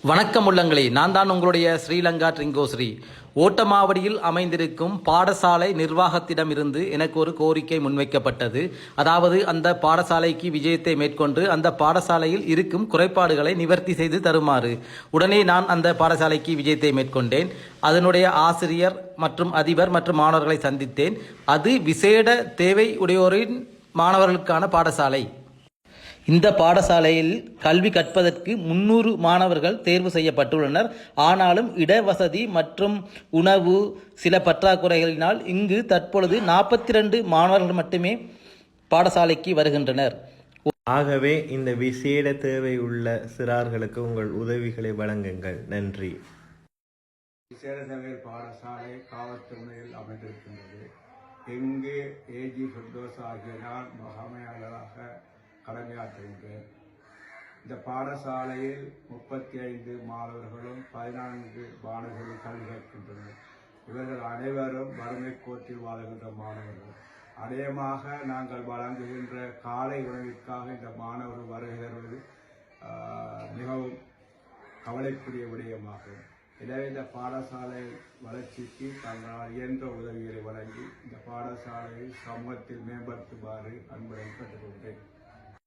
வணக்கம் உள்ளங்களே, நான் தான் உங்களுடைய ஸ்ரீலங்கா ட்ரிங்கோஸ்ரீ. ஓட்டமாவடியில் அமைந்திருக்கும் பாடசாலை நிர்வாகத்திடமிருந்து எனக்கு ஒரு கோரிக்கை முன்வைக்கப்பட்டது. அதாவது அந்த பாடசாலைக்கு விஜயத்தை மேற்கொண்டு அந்த பாடசாலையில் இருக்கும் குறைபாடுகளை நிவர்த்தி செய்து தருமாறு. உடனே நான் அந்த பாடசாலைக்கு விஜயத்தை மேற்கொண்டேன். அதனுடைய ஆசிரியர் மற்றும் அதிபர் மற்றும் மாணவர்களை சந்தித்தேன். அது விசேட தேவை உடையோரின் மாணவர்களுக்கான பாடசாலை. இந்த பாடசாலையில் கல்வி கற்பதற்கு 300 மாணவர்கள் தேர்வு செய்யப்பட்டுள்ளனர். ஆனாலும் இடவசதி மற்றும் உணவு சில பற்றாக்குறைகளினால் இங்கு தற்பொழுது 42 மாணவர்கள் மட்டுமே பாடசாலைக்கு வருகின்றனர். ஆகவே இந்த விசேட தேவை உள்ள சிறார்களுக்கு உங்கள் உதவிகளை வழங்குங்கள். நன்றி. விசேட தேவை பாடசாலை காவல்துறையில் அமைந்திருக்கின்றது. இங்கு ஏஜி ஃபெர்தோஸ் ஆகிய நான் முகாமையாளராக கடமையாற்றுகின்றேன். இந்த பாடசாலையில் 35 மாணவர்களும் 14 மாணவர்களும் கல்வி கற்கின்றனர். இவர்கள் அனைவரும் வறுமை கோட்டில் வாழ்கின்ற மாணவர்கள். அநேகமாக நாங்கள் வழங்குகின்ற காலை உணவிற்காக இந்த மாணவர்கள் வருகிறது மிகவும் கவலைக்குரிய விடயமாகும். எனவே இந்த பாடசாலை வளர்ச்சிக்கு தங்களால் இயன்ற உதவிகளை வழங்கி இந்த பாடசாலையை சமூகத்தில் மேம்படுத்துமாறு அன்புடன் கேட்டுக்கொள்கிறேன்.